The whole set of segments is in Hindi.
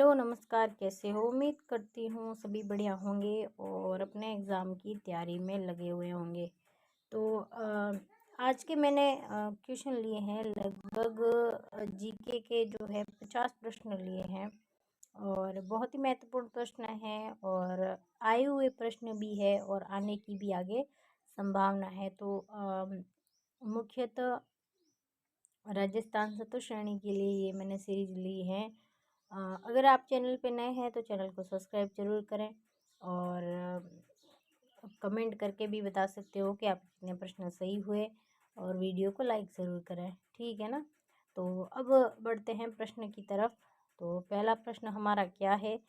हेलो नमस्कार, कैसे हो? उम्मीद करती हूँ सभी बढ़िया होंगे और अपने एग्ज़ाम की तैयारी में लगे हुए होंगे। तो आज के मैंने क्वेश्चन लिए हैं लगभग जीके के जो है 50 प्रश्न लिए हैं और बहुत ही महत्वपूर्ण प्रश्न हैं और आए हुए प्रश्न भी है और आने की भी आगे संभावना है। तो मुख्यतः राजस्थान चतुर श्रेणी के लिए ये मैंने सीरीज ली है। अगर आप चैनल पे नए हैं तो चैनल को सब्सक्राइब जरूर करें और कमेंट करके भी बता सकते हो कि आप कितने प्रश्न सही हुए और वीडियो को लाइक ज़रूर करें, ठीक है ना। तो अब बढ़ते हैं प्रश्न की तरफ। तो पहला प्रश्न हमारा क्या है?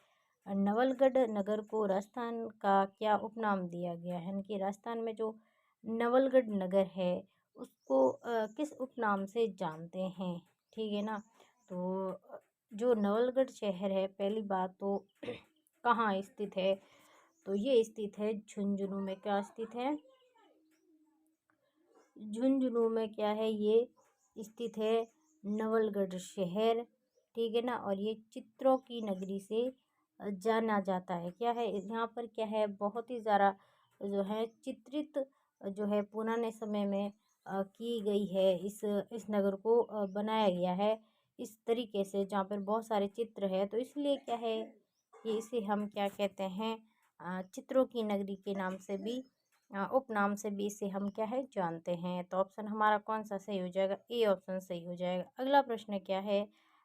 नवलगढ़ नगर को राजस्थान का क्या उपनाम दिया गया है? यानी कि राजस्थान में जो नवलगढ़ नगर है उसको किस उपनाम से जानते हैं, ठीक है ना। तो जो नवलगढ़ शहर है, पहली बात तो कहाँ स्थित है? तो ये स्थित है झुंझुनू में। क्या स्थित है? झुंझुनू में क्या है? ये स्थित है नवलगढ़ शहर, ठीक है ना। और ये चित्रों की नगरी से जाना जाता है। क्या है यहाँ पर? क्या है? बहुत ही ज़्यादा जो है चित्रित जो है पुराने समय में की गई है। इस नगर को बनाया गया है इस तरीके से जहाँ पर बहुत सारे चित्र है। तो इसलिए क्या है कि इसे हम क्या कहते हैं? चित्रों की नगरी के नाम से भी उपनाम से भी इसे हम क्या है जानते हैं। तो ऑप्शन हमारा कौन सा सही हो जाएगा? ए ऑप्शन सही हो जाएगा। अगला प्रश्न क्या है?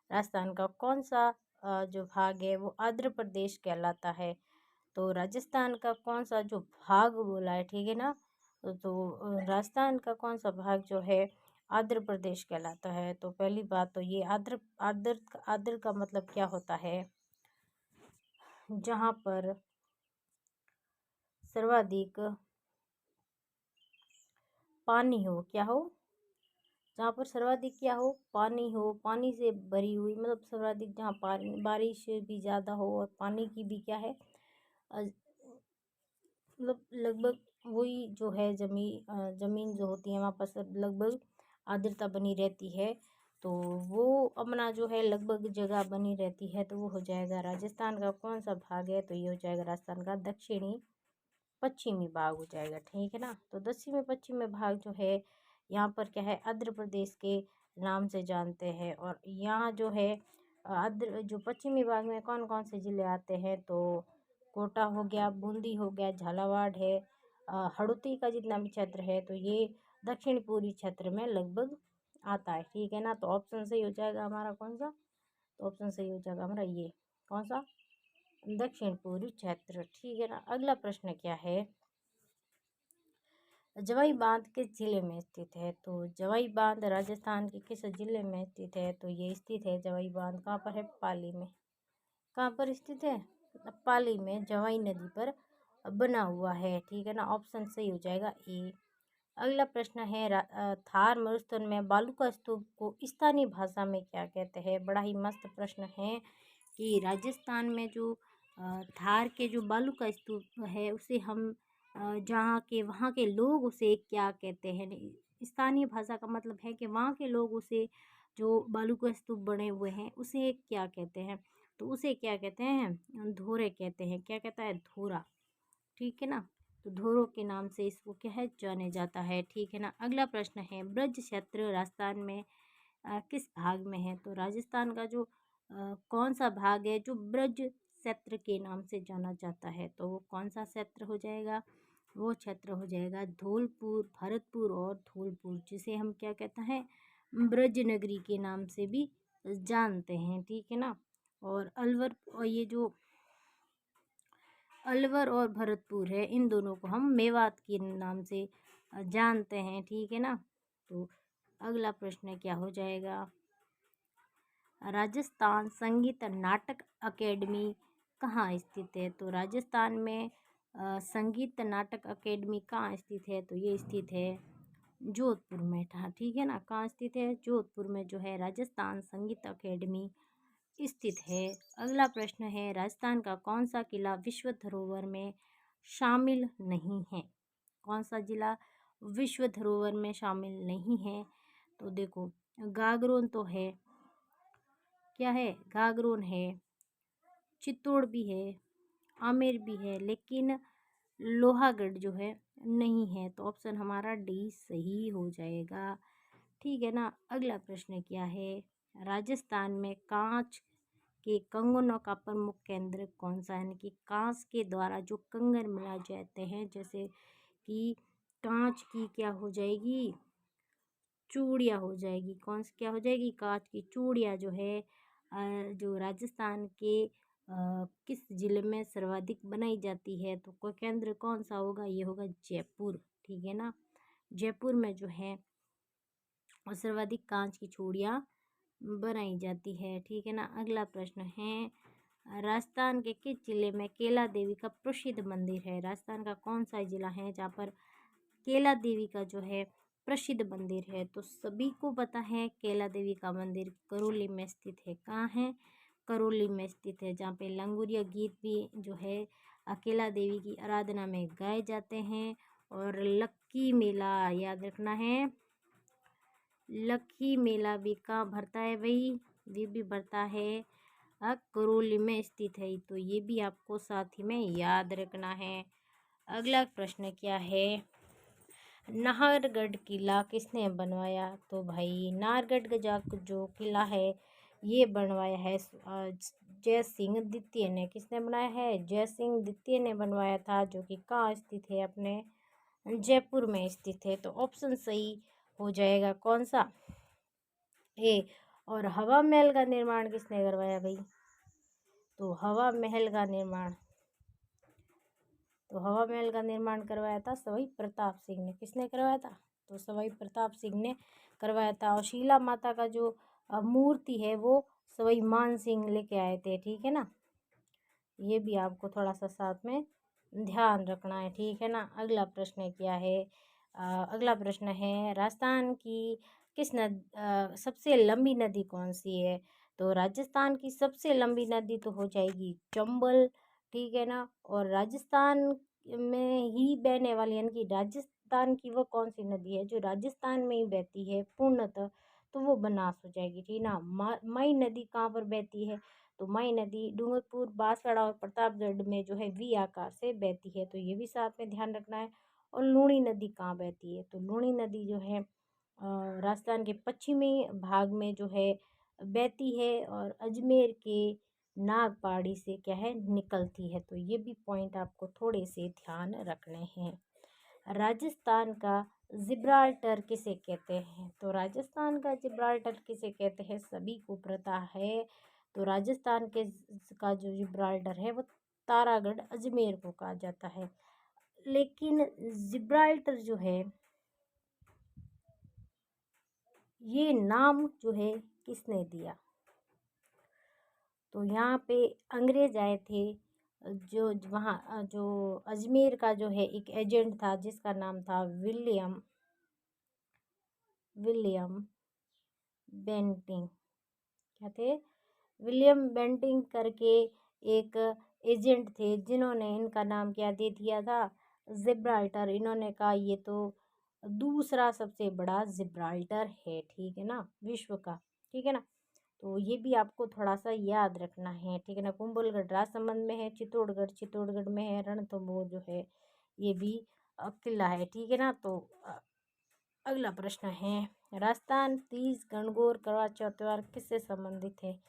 राजस्थान का कौन सा जो भाग है वो आंध्र प्रदेश कहलाता है? तो राजस्थान का कौन सा जो भाग बोला है, ठीक है ना। तो राजस्थान का कौन सा भाग जो है आंध्र प्रदेश कहलाता है? तो पहली बात तो ये आंध्र आंध्र आंध्र का मतलब क्या होता है? जहाँ पर सर्वाधिक पानी हो। क्या हो? जहाँ पर सर्वाधिक क्या हो? पानी हो, पानी से भरी हुई, मतलब सर्वाधिक जहाँ पानी बारिश भी ज़्यादा हो और पानी की भी क्या है मतलब लगभग वही जो है ज़मीन जो होती है वहाँ पर सब लगभग आर्द्रता बनी रहती है। तो वो अपना जो है लगभग जगह बनी रहती है। तो वो हो जाएगा राजस्थान का कौन सा भाग है? तो ये हो जाएगा राजस्थान का दक्षिणी पश्चिमी भाग हो जाएगा, ठीक है ना। तो दक्षिणी पश्चिमी भाग जो है यहाँ पर क्या है आंध्र प्रदेश के नाम से जानते हैं। और यहाँ जो है आंध्र जो पश्चिमी भाग में कौन कौन से ज़िले आते हैं? तो कोटा हो गया, बूंदी हो गया, झालावाड़ है, हड़ौती का जितना भी क्षेत्र है तो ये दक्षिण पूर्वी क्षेत्र में लगभग आता है, ठीक है ना। तो ऑप्शन सही हो जाएगा हमारा कौन सा? तो ऑप्शन सही हो जाएगा हमारा ये कौन सा? दक्षिण पूर्वी क्षेत्र, ठीक है ना। अगला प्रश्न क्या है? जवाई बांध किस जिले में स्थित है? तो जवाई बांध राजस्थान के किस जिले में स्थित है? तो ये स्थित है जवाई बांध कहाँ पर है? पाली में। कहाँ पर स्थित है? पाली में, जवाई नदी पर बना हुआ है, ठीक है ना। ऑप्शन सही हो जाएगा ए। अगला प्रश्न है थार मरुस्थल में बालू का स्तूप को स्थानीय भाषा में क्या कहते हैं? बड़ा ही मस्त प्रश्न है कि राजस्थान में जो थार के जो बालू का स्तूप है उसे हम जहाँ के वहाँ के लोग उसे क्या कहते हैं? स्थानीय भाषा का मतलब है कि वहाँ के लोग उसे जो बालू का स्तूप बने हुए हैं उसे क्या कहते हैं? तो उसे क्या कहते हैं? धोरे कहते हैं। क्या कहता है? धोरा, ठीक है ना। तो धोरों के नाम से इसको क्या है जाने जाता है, ठीक है ना। अगला प्रश्न है ब्रज क्षेत्र राजस्थान में किस भाग में है? तो राजस्थान का जो कौन सा भाग है जो ब्रज क्षेत्र के नाम से जाना जाता है? तो वो कौन सा क्षेत्र हो जाएगा? वो क्षेत्र हो जाएगा धौलपुर, भरतपुर और धौलपुर, जिसे हम क्या कहते हैं? ब्रज नगरी के नाम से भी जानते हैं, ठीक है ना। और अलवर और ये जो अलवर और भरतपुर है इन दोनों को हम मेवात के नाम से जानते हैं, ठीक है ना। तो अगला प्रश्न क्या हो जाएगा? राजस्थान संगीत नाटक अकेडमी कहाँ स्थित है? तो राजस्थान में संगीत नाटक अकेडमी कहाँ स्थित है? तो ये स्थित है जोधपुर में था, ठीक है ना। कहाँ स्थित है? जोधपुर में जो है राजस्थान संगीत अकेडमी स्थित है। अगला प्रश्न है राजस्थान का कौन सा किला विश्व धरोहर में शामिल नहीं है? कौन सा जिला विश्व धरोहर में शामिल नहीं है? तो देखो गागरोन तो है, क्या है? गागरोन है, चित्तौड़ भी है, आमेर भी है, लेकिन लोहागढ़ जो है नहीं है। तो ऑप्शन हमारा डी सही हो जाएगा। ठीक है ना। अगला प्रश्न क्या है, राजस्थान में कांच के कंगनों का प्रमुख केंद्र कौन सा है, यानी कि कांच के द्वारा जो कंगन बनाए जाते हैं, जैसे कि कांच की क्या हो जाएगी, चूड़ियाँ हो जाएगी। कौन सी क्या हो जाएगी, कांच की चूड़ियाँ जो है जो राजस्थान के किस जिले में सर्वाधिक बनाई जाती है, तो कोई केंद्र कौन सा होगा, ये होगा जयपुर। ठीक है ना। जयपुर में जो है सर्वाधिक कांच की चूड़ियाँ बनाई जाती है। ठीक है ना। अगला प्रश्न है, राजस्थान के किस जिले में केला देवी का प्रसिद्ध मंदिर है। राजस्थान का कौन सा जिला है जहाँ पर केला देवी का जो है प्रसिद्ध मंदिर है। तो सभी को पता है केला देवी का मंदिर करौली में स्थित है। कहाँ है, करौली में स्थित है, जहाँ पे लंगूरिया गीत भी जो है केला देवी की आराधना में गाए जाते हैं। और लक्की मेला याद रखना है, लक्की मेला भी कहाँ भरता है भाई, ये भी भरता है करौली में स्थित है। तो ये भी आपको साथ ही में याद रखना है। अगला प्रश्न क्या है, नाहरगढ़ किला किसने बनवाया। तो भाई नाहरगढ़ का जो किला है ये बनवाया है जय सिंह द्वितीय ने। किसने बनाया है, जय सिंह द्वितीय ने बनवाया था, जो कि कहाँ स्थित है, अपने जयपुर में स्थित है। तो ऑप्शन सही हो जाएगा कौन सा, ए। और हवा महल का निर्माण किसने करवाया भाई, तो हवा महल का निर्माण, तो हवा महल का निर्माण करवाया था सवाई प्रताप सिंह ने। किसने करवाया था, तो सवाई प्रताप सिंह ने करवाया था। और शीला माता का जो मूर्ति है वो सवाई मान सिंह लेके आए थे। ठीक है ना। ये भी आपको थोड़ा सा साथ में ध्यान रखना है। ठीक है ना। अगला प्रश्न क्या है, अगला प्रश्न है, राजस्थान की सबसे लंबी नदी कौन सी है। तो राजस्थान की सबसे लंबी नदी तो हो जाएगी चंबल। ठीक है ना। और राजस्थान में ही बहने वाली, यानी कि राजस्थान की वो कौन सी नदी है जो राजस्थान में ही बहती है पूर्णतः, तो वो बनास हो जाएगी। ठीक ना। मई नदी कहाँ पर बहती है, तो मई नदी डूंगरपुर, बांसवाड़ा और प्रतापगढ़ में जो है वी आकार से बहती है। तो ये भी साथ में ध्यान रखना है। और लूणी नदी कहाँ बहती है, तो लूणी नदी जो है राजस्थान के पश्चिमी भाग में जो है बहती है और अजमेर के नागपाड़ी से क्या है निकलती है। तो ये भी पॉइंट आपको थोड़े से ध्यान रखने हैं। राजस्थान का जिब्राल्टर किसे कहते हैं, तो राजस्थान का जिब्राल्टर किसे कहते हैं सभी को पता है। तो राजस्थान के का जो जिब्राल्टर है वो तारागढ़ अजमेर को कहा जाता है। लेकिन जिब्राल्टर जो है ये नाम जो है किसने दिया, तो यहाँ पे अंग्रेज आए थे, जो वहाँ जो अजमेर का जो है एक एजेंट था जिसका नाम था विलियम बेंटिंग। क्या थे, विलियम बेंटिंग करके एक एजेंट थे, जिन्होंने इनका नाम क्या दे दिया था, जिब्राल्टर। इन्होंने कहा ये तो दूसरा सबसे बड़ा जिब्राल्टर है। ठीक है ना, विश्व का। ठीक है ना। तो ये भी आपको थोड़ा सा याद रखना है। ठीक है ना। कुंभलगढ़ राजसमंद में है, चित्तौड़गढ़ में है, रणथंभौर जो है ये भी किला है। ठीक है ना। तो अगला प्रश्न है, राजस्थान तीज गणगौर करवा चौथ त्योहार किससे संबंधित है।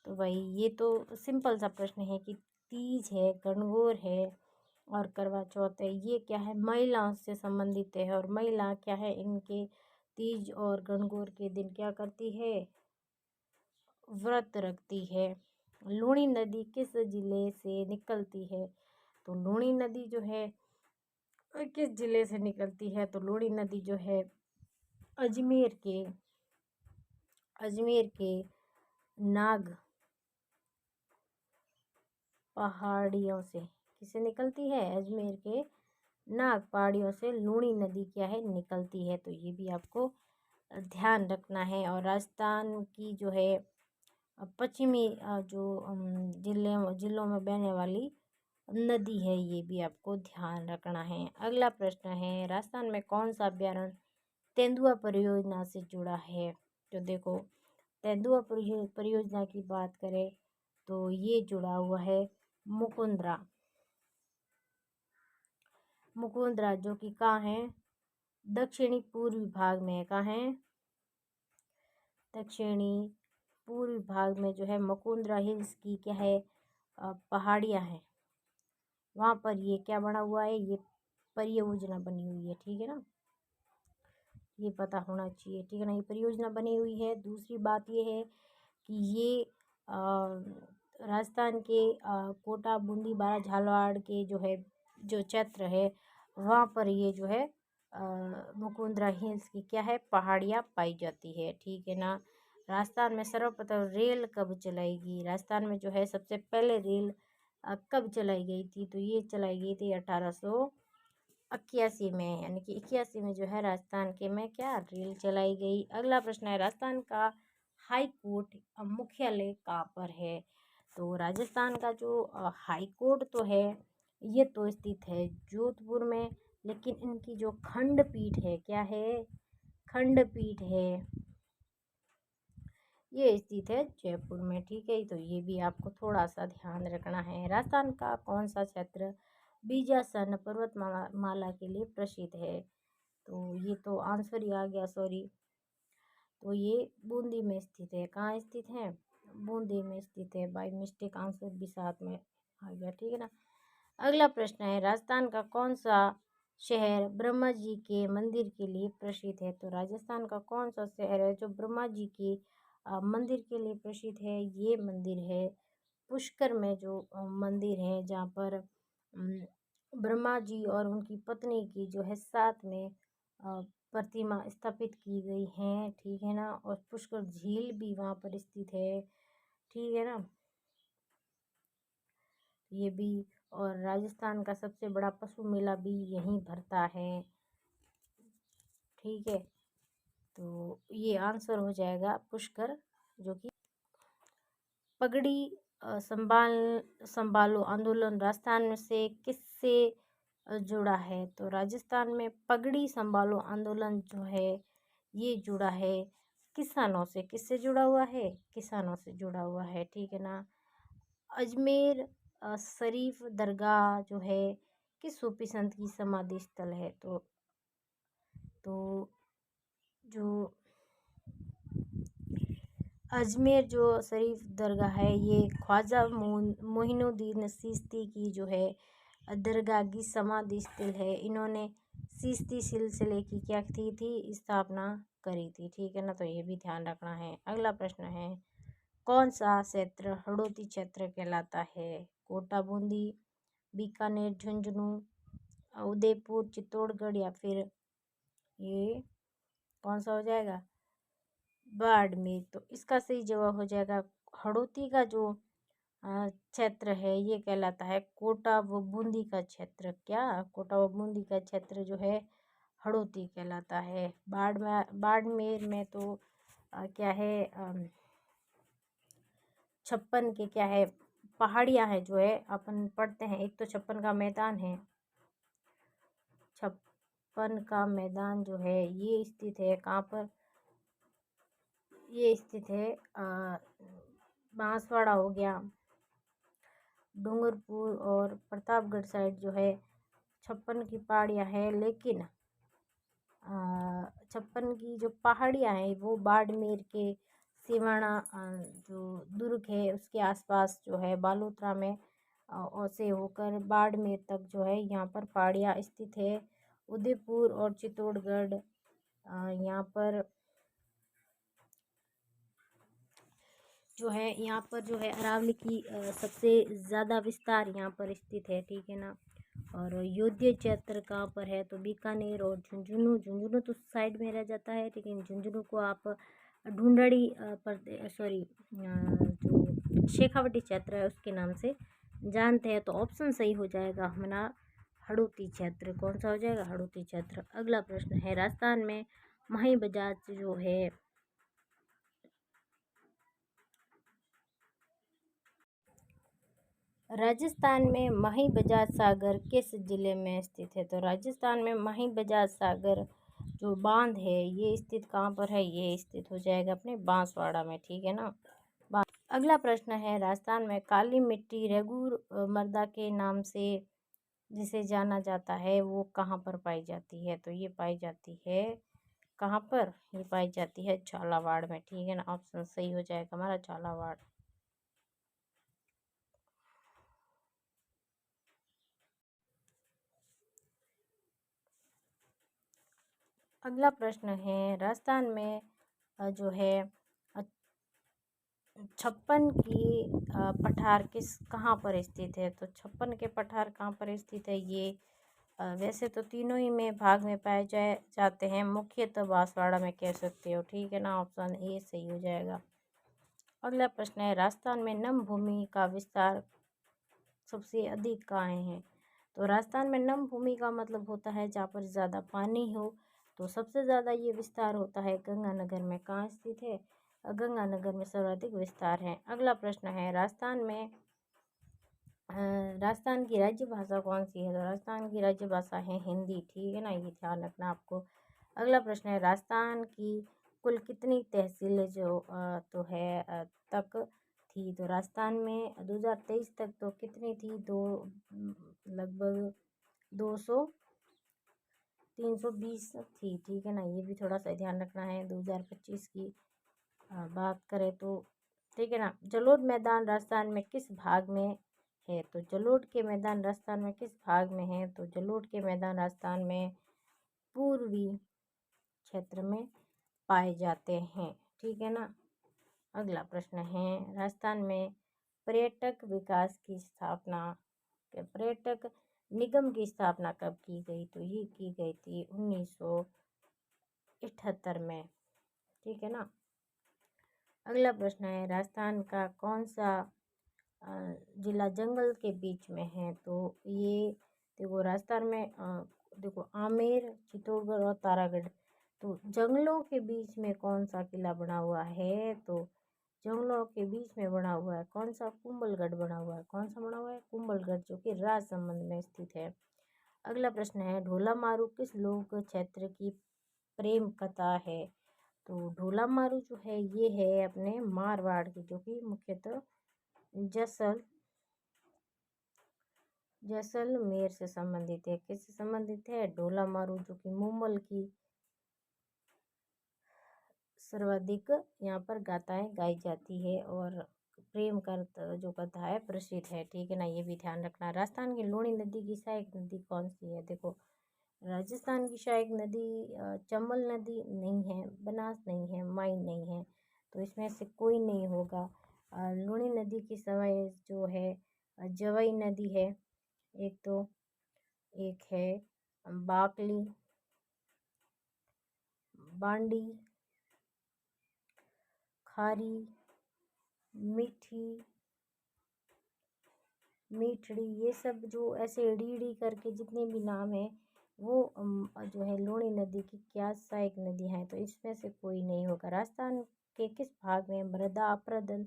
तो भाई ये तो सिंपल सा प्रश्न है कि तीज है, गणगौर है और करवा चौथ है, ये क्या है, महिलाओं से संबंधित है। और महिला क्या है, इनके तीज और गणगौर के दिन क्या करती है, व्रत रखती है। लूणी नदी किस जिले से निकलती है, तो लूणी नदी जो है किस जिले से निकलती है, तो लूणी नदी जो है अजमेर के नाग पहाड़ियों से, किसे निकलती है, अजमेर के नाग पहाड़ियों से लूणी नदी क्या है निकलती है। तो ये भी आपको ध्यान रखना है। और राजस्थान की जो है पश्चिमी जो जिलों में बहने वाली नदी है, ये भी आपको ध्यान रखना है। अगला प्रश्न है, राजस्थान में कौन सा अभ्यारण्य तेंदुआ परियोजना से जुड़ा है। तो देखो, तेंदुआ परियोजना की बात करें तो ये जुड़ा हुआ है मुकुंदरा। मुकुंदरा जो कि कहाँ है, दक्षिणी पूर्वी भाग में है। कहाँ है, दक्षिणी पूर्वी भाग में जो है मुकुंदरा हिल्स की क्या है, पहाड़ियाँ हैं। वहाँ पर ये क्या बना हुआ है, ये परियोजना बनी हुई है। ठीक है ना, ये पता होना चाहिए। ठीक है ना, ये परियोजना बनी हुई है। दूसरी बात ये है कि ये राजस्थान के कोटा, बूंदी, बारा, झालावाड़ के जो है, जो क्षेत्र है, वहाँ पर ये जो है मुकुंदरा हिल्स की क्या है, पहाड़ियाँ पाई जाती है। ठीक है ना। राजस्थान में सर्वप्रथम रेल कब चलाएगी, राजस्थान में जो है सबसे पहले रेल कब चलाई गई थी, तो ये चलाई गई थी 1881 में, यानी कि 81 में जो है राजस्थान के में क्या रेल चलाई गई। अगला प्रश्न है, राजस्थान का हाई कोर्ट मुख्यालय कहाँ पर है, तो राजस्थान का जो हाई कोर्ट तो है ये तो स्थित है जोधपुर में, लेकिन इनकी जो खंडपीठ है, क्या है, खंडपीठ है, ये स्थित है जयपुर में। ठीक है, तो ये भी आपको थोड़ा सा ध्यान रखना है। राजस्थान का कौन सा क्षेत्र बीजासन पर्वतमाला के लिए प्रसिद्ध है, तो ये तो आंसर ही आ गया, सॉरी। तो ये बूंदी में स्थित है। कहाँ स्थित है, बूंदी में स्थित है। बाय मिस्टेक आंसर भी साथ में आ गया। ठीक है ना। अगला प्रश्न है, राजस्थान का कौन सा शहर ब्रह्मा जी के मंदिर के लिए प्रसिद्ध है, तो राजस्थान का कौन सा शहर है जो ब्रह्मा जी के मंदिर के लिए प्रसिद्ध है, ये मंदिर है पुष्कर में, जो मंदिर है जहाँ पर ब्रह्मा जी और उनकी पत्नी की जो है साथ में प्रतिमा स्थापित की गई हैं। ठीक है ना, और पुष्कर झील भी वहाँ पर स्थित है। ठीक है ना, ये भी। और राजस्थान का सबसे बड़ा पशु मेला भी यहीं भरता है। ठीक है, तो ये आंसर हो जाएगा पुष्कर, जो कि पगड़ी संभालो आंदोलन राजस्थान से किससे जुड़ा है, तो राजस्थान में पगड़ी संभालो आंदोलन जो है ये जुड़ा है किसानों से। किससे जुड़ा हुआ है, किसानों से जुड़ा हुआ है। ठीक है ना। अजमेर शरीफ दरगाह जो है किस सूफी संत की समाधि स्थल है, तो जो अजमेर जो शरीफ दरगाह है ये ख्वाजा मोइनुद्दीन चिश्ती की जो है दरगाह की समाधि स्थल है। इन्होंने चिश्ती सिलसिले की क्या की थी, स्थापना करी थी। ठीक है ना, तो ये भी ध्यान रखना है। अगला प्रश्न है, कौन सा क्षेत्र हड़ौती क्षेत्र कहलाता है, कोटा, बूंदी, बीकानेर, झुंझुनू, उदयपुर, चित्तौड़गढ़, या फिर ये कौन सा हो जाएगा, बाड़मेर। तो इसका सही जवाब हो जाएगा हड़ौती का जो क्षेत्र है ये कहलाता है कोटा व बूंदी का क्षेत्र। क्या, कोटा व बूंदी का क्षेत्र जो है हड़ौती कहलाता है। बाड़मेर में तो क्या है, 56 के क्या है, पहाड़ियाँ है जो है अपन पढ़ते हैं। एक तो 56 का मैदान है, 56 का मैदान जो है ये स्थित है कहाँ पर, ये स्थित है बांसवाड़ा हो गया, डूंगरपुर और प्रतापगढ़ साइड जो है 56 की पहाड़ियाँ है। लेकिन 56 की जो पहाड़ियाँ हैं वो बाड़मेर के सिवाना जो दुर्ग है उसके आसपास जो है बालोतरा में और से होकर बाड़मेर तक जो है यहाँ पर पहाड़ियाँ स्थित है। उदयपुर और चित्तौड़गढ़ यहाँ पर जो है, यहाँ पर जो है अरावली की सबसे ज़्यादा विस्तार यहाँ पर स्थित है। ठीक है ना। और योध्य क्षेत्र कहाँ पर है, तो बीकानेर और झुंझुनू। झुंझुनू तो साइड में रह जाता है, लेकिन झुंझुनू को आप ढूंढड़ी पर सॉरी जो शेखावटी क्षेत्र है उसके नाम से जानते हैं। तो ऑप्शन सही हो जाएगा हमारा हड़ौती क्षेत्र। कौन सा हो जाएगा, हड़ौती क्षेत्र। अगला प्रश्न है, राजस्थान में माही बजाज जो है राजस्थान में माही बजाज सागर किस जिले में स्थित है, तो राजस्थान में माही बजाज सागर जो बांध है ये स्थित कहाँ पर है, ये स्थित हो जाएगा अपने बांसवाड़ा में। ठीक है ना। अगला प्रश्न है, राजस्थान में काली मिट्टी रेगूर मृदा के नाम से जिसे जाना जाता है वो कहाँ पर पाई जाती है? तो ये पाई जाती है कहाँ पर? ये पाई जाती है झालावाड़ में, ठीक है ना। ऑप्शन सही हो जाएगा हमारा झालावाड़। अगला प्रश्न है, राजस्थान में जो है छप्पन की पठार कहाँ पर स्थित है? तो छप्पन के पठार कहाँ पर स्थित है? ये वैसे तो तीनों ही में भाग में पाए जाते हैं, मुख्यतः बांसवाड़ा में कह सकते हो, ठीक है ना। ऑप्शन ए सही हो जाएगा। अगला प्रश्न है, राजस्थान में नम भूमि का विस्तार सबसे अधिक कहाँ है? तो राजस्थान में नम भूमि का मतलब होता है जहाँ पर ज़्यादा पानी हो। तो सबसे ज़्यादा ये विस्तार होता है गंगानगर में। कहाँ स्थित है? गंगानगर में सर्वाधिक विस्तार है। अगला प्रश्न है, राजस्थान की राज्य भाषा कौन सी है? तो राजस्थान की राज्य भाषा है हिंदी, ठीक है ना, ये ध्यान रखना आपको। अगला प्रश्न है, राजस्थान की कुल कितनी तहसीलें तो है तक थी? तो राजस्थान में 2023 तक तो कितनी थी? लगभग 200 320 थी, ठीक है ना, ये भी थोड़ा सा ध्यान रखना है। 2025 की बात करें तो, ठीक है ना। जलोढ़ मैदान राजस्थान में किस भाग में है? तो जलोढ़ के मैदान राजस्थान में किस भाग में है? तो जलोढ़ के मैदान राजस्थान में पूर्वी क्षेत्र में पाए जाते हैं, ठीक है ना। अगला प्रश्न है, राजस्थान में पर्यटक निगम की स्थापना कब की गई? तो ये की गई थी 1978 में, ठीक है ना। अगला प्रश्न है, राजस्थान का कौन सा जिला जंगल के बीच में है? तो ये देखो, राजस्थान में देखो आमेर, चित्तौड़गढ़ और तारागढ़। तो जंगलों के बीच में कौन सा किला बना हुआ है? तो जंगलों के बीच में बना हुआ है कौन सा? कुंभलगढ़ बना हुआ है। कौन सा बना हुआ है? कुंभलगढ़, जो कि राजसमंद में स्थित है। अगला प्रश्न है, ढोला मारू किस लोक क्षेत्र की प्रेम कथा है? तो ढोला मारू जो है ये है अपने मारवाड़ की, जो कि मुख्यतः जैसलमेर से संबंधित है। किससे संबंधित है? ढोला मारू, जो कि मुमल की सर्वाधिक यहाँ पर गाथाएं गाई जाती है और प्रेम का जो कथा है प्रसिद्ध है, ठीक है ना, ये भी ध्यान रखना। राजस्थान की लूणी नदी की सहायक नदी कौन सी है? देखो, राजस्थान की सहायक नदी चंबल नदी नहीं है, बनास नहीं है, माइन नहीं है, तो इसमें से कोई नहीं होगा। लूणी नदी की सहायक जो है जवाई नदी है, एक है बाकली, बांडी, खारी, मीठड़ी, ये सब जो ऐसे डी करके जितने भी नाम है वो जो है लूणी नदी की क्या सहायक नदी है? तो इसमें से कोई नहीं होगा। राजस्थान के किस भाग में मृदा अपरदन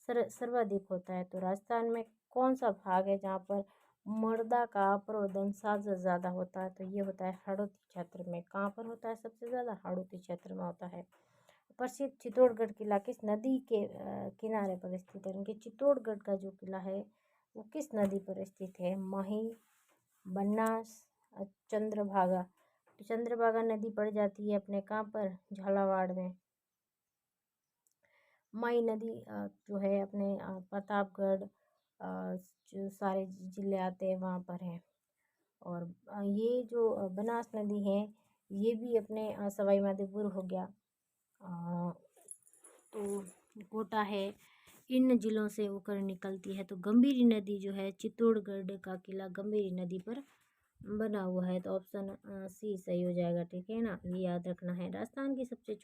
सर्वाधिक होता है? तो राजस्थान में कौन सा भाग है जहाँ पर मृदा का अपरोधन सबसे ज़्यादा होता है? तो ये होता है हाड़ौती क्षेत्र में। कहाँ पर होता है सबसे ज़्यादा? हाड़ौती क्षेत्र में होता है। प्रसिद्ध चित्तौड़गढ़ किला किस नदी के किनारे पर स्थित है? इनके चित्तौड़गढ़ का जो किला है वो किस नदी पर स्थित है? माही, बनास, चंद्रभागा। तो चंद्रभागा नदी पड़ जाती है अपने कहाँ पर? झालावाड़ में। माही नदी जो है अपने प्रतापगढ़, जो सारे जिले आते हैं वहाँ पर है। और ये जो बनास नदी है ये भी अपने सवाई माधोपुर हो गया, तो कोटा है, इन जिलों से होकर निकलती है। तो गंभीरी नदी जो है चित्तौड़गढ़ का किला गंभीरी नदी पर बना हुआ है, तो ऑप्शन सी सही हो जाएगा, ठीक है ना, ये याद रखना है। राजस्थान की सबसे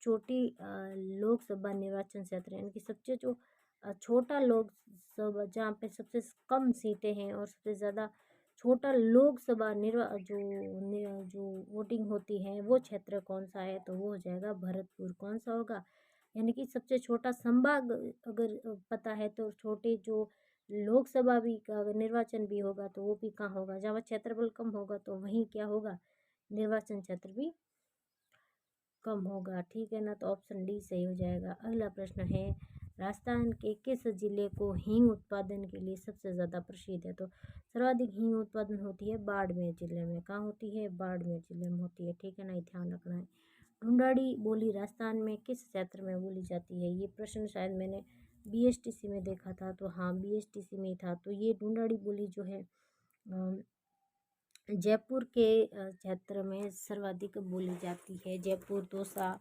छोटी लोकसभा निर्वाचन क्षेत्र है, इनकी सबसे जो छोटा लोकसभा जहाँ पे सबसे कम सीटें हैं और सबसे ज़्यादा छोटा लोकसभा जो वोटिंग होती है वो क्षेत्र कौन सा है? तो वो हो जाएगा भरतपुर। कौन सा होगा? यानी कि सबसे छोटा संभाग अगर पता है तो छोटे जो लोकसभा भी का अगर निर्वाचन भी होगा तो वो भी कहाँ होगा? जहाँ क्षेत्रफल कम होगा तो वहीं क्या होगा? निर्वाचन क्षेत्र भी कम होगा, ठीक है ना, तो ऑप्शन डी सही हो जाएगा। अगला प्रश्न है, राजस्थान के किस जिले को हींग उत्पादन के लिए सबसे ज़्यादा प्रसिद्ध है? तो सर्वाधिक हींग उत्पादन होती है बाड़मेर जिले में। कहाँ होती है? बाड़मेर जिले में होती है। ठीक है ना, ये ध्यान रखना है। ढूंढाड़ी बोली राजस्थान में किस क्षेत्र में बोली जाती है? ये प्रश्न शायद मैंने BSTC में देखा था, तो हाँ BSTC में ही था। तो ये ढूंढाड़ी बोली जो है जयपुर के क्षेत्र में सर्वाधिक बोली जाती है। जयपुर दौसा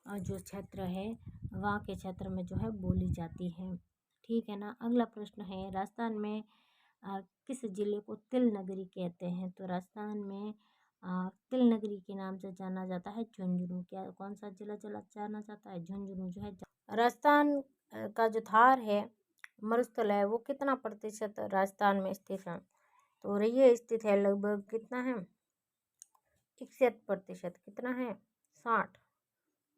जो क्षेत्र है वहाँ के क्षेत्र में जो है बोली जाती है। ठीक है ना। अगला प्रश्न है, राजस्थान में किस जिले को तिल नगरी कहते हैं? तो राजस्थान में तिल नगरी के नाम से जाना जाता है झुंझुनू। क्या कौन सा जिला जाना जाता है? झुंझुनू जो है। राजस्थान का जो थार है मरुस्थल है वो कितना प्रतिशत राजस्थान में स्थित है? तो ये स्थित है लगभग कितना है? 61%। कितना है? 60।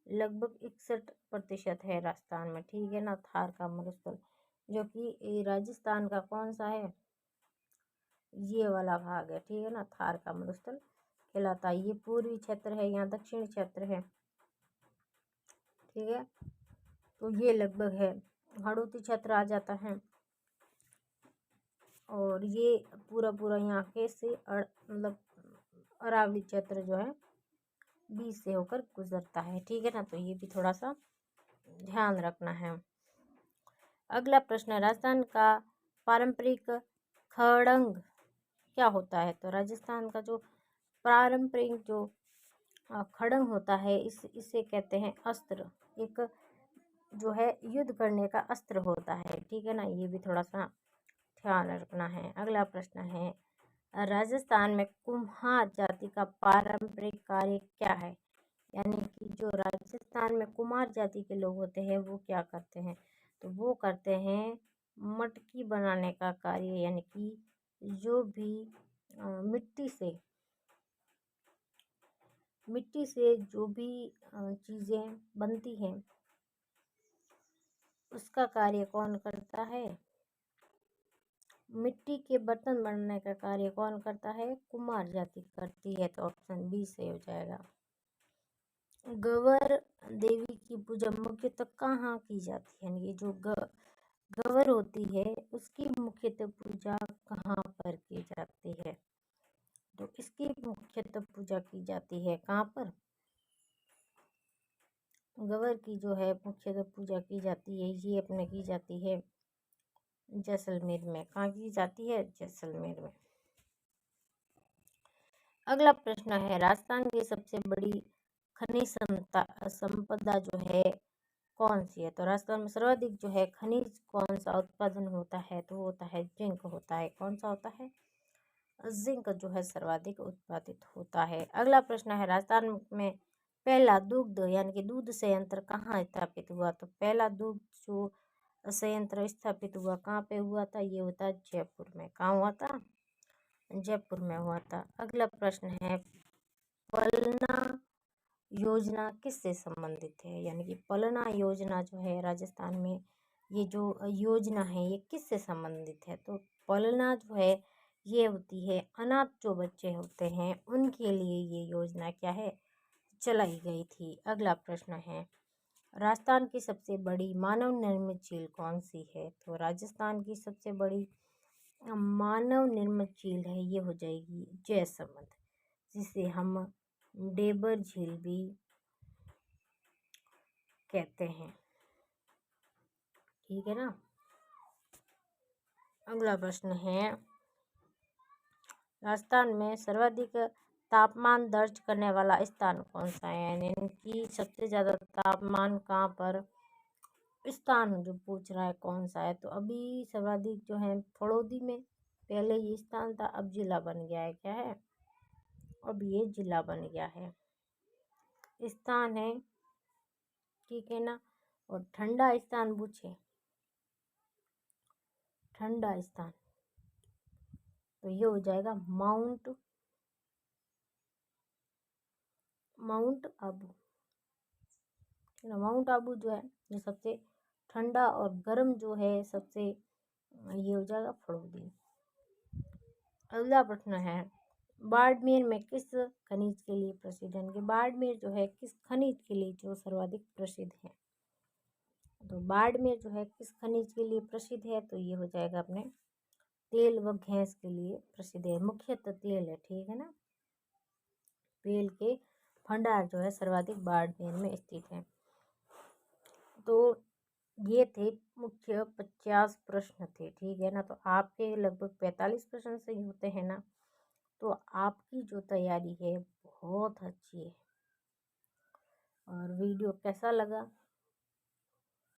लगभग 61% है राजस्थान में। ठीक है ना, थार का मरुस्थल, जो कि राजस्थान का कौन सा है? ये वाला भाग है। ठीक है ना, थार का मरुस्थल कहलाता है। ये पूर्वी क्षेत्र है, यहाँ दक्षिण क्षेत्र है। ठीक है, तो ये लगभग है हाड़ौती क्षेत्र आ जाता है, और ये पूरा यहाँ के से मतलब अरावली क्षेत्र जो है बीच से होकर गुजरता है। ठीक है ना, तो ये भी थोड़ा सा ध्यान रखना है। अगला प्रश्न है, राजस्थान का पारंपरिक खड़ंग क्या होता है? तो राजस्थान का जो पारंपरिक जो खड़ंग होता है इसे कहते हैं अस्त्र। एक जो है युद्ध करने का अस्त्र होता है। ठीक है ना, ये भी थोड़ा सा ध्यान रखना है। अगला प्रश्न है, राजस्थान में कुम्हार जाति का पारंपरिक कार्य क्या है? यानी कि जो राजस्थान में कुम्हार जाति के लोग होते हैं वो क्या करते हैं? तो वो करते हैं मटकी बनाने का कार्य। यानी कि जो भी मिट्टी से जो भी चीज़ें बनती हैं उसका कार्य कौन करता है? मिट्टी के बर्तन बनाने का कार्य कौन करता है? कुम्हार जाति करती है। तो ऑप्शन बी सही हो जाएगा। गवर देवी की पूजा मुख्यतः कहाँ की जाती है? यानी जो गवर होती है उसकी मुख्यतः पूजा कहाँ पर की जाती है? तो इसकी मुख्यतः पूजा की जाती है कहाँ पर? गवर की जो है मुख्यतः पूजा की जाती है, ये अपने की जाती है जैसलमेर में। कहाँ की जाती है? जैसलमेर में। अगला प्रश्न है, राजस्थान की सबसे बड़ी खनिज संपदा जो है कौन सी है? तो राजस्थान में सर्वाधिक जो है खनिज कौन सा उत्पादन होता है? तो होता है जिंक होता है। कौन सा होता है? जिंक जो है सर्वाधिक उत्पादित होता है। अगला प्रश्न है, राजस्थान में पहला दुग्ध यानी कि दूध संयंत्र कहाँ स्थापित हुआ? तो पहला दुग्ध जो संयंत्र स्थापित हुआ कहाँ पे हुआ था? ये होता है जयपुर में। कहाँ हुआ था? जयपुर में हुआ था। अगला प्रश्न है, पलना योजना किससे संबंधित है? यानी कि पलना योजना जो है राजस्थान में, ये जो योजना है ये किससे संबंधित है? तो पलना जो है ये होती है अनाथ जो बच्चे होते हैं उनके लिए ये योजना क्या है? चलाई गई थी। अगला प्रश्न है, राजस्थान की सबसे बड़ी मानव निर्मित झील कौन सी है? तो राजस्थान की सबसे बड़ी मानव निर्मित झील है ये हो जाएगी जयसमंद, जिसे हम डेबर झील भी कहते हैं। ठीक है ना। अगला प्रश्न है, राजस्थान में सर्वाधिक तापमान दर्ज करने वाला स्थान कौन सा है? यानी कि सबसे ज़्यादा तापमान कहाँ पर स्थान जो पूछ रहा है कौन सा है? तो अभी सर्वाधिक जो है फड़ौदी में, पहले ये स्थान था, अब जिला बन गया है। क्या है? अब ये जिला बन गया है, स्थान है। ठीक है ना। और ठंडा स्थान पूछे, ठंडा स्थान, तो ये हो जाएगा माउंट आबू। ठीक है, माउंट आबू जो है ये सबसे ठंडा, और गर्म जो है सबसे ये हो जाएगा फड़ौदी। अगला प्रश्न है, बाड़मेर में किस खनिज के लिए प्रसिद्ध है? बाड़मेर जो है किस खनिज के लिए जो सर्वाधिक प्रसिद्ध है? तो बाड़मेर जो है किस खनिज के लिए प्रसिद्ध है, तो ये हो जाएगा अपने तेल व गैस के लिए प्रसिद्ध है, मुख्यतः तेल है, ठीक है ना। तेल के भंडार जो है सर्वाधिक बाड़मेर में स्थित है। तो ये थे मुख्य 50 प्रश्न थे, ठीक है ना। तो आपके लगभग 45 प्रश्न सही होते हैं ना, तो आपकी जो तैयारी है बहुत अच्छी है। और वीडियो कैसा लगा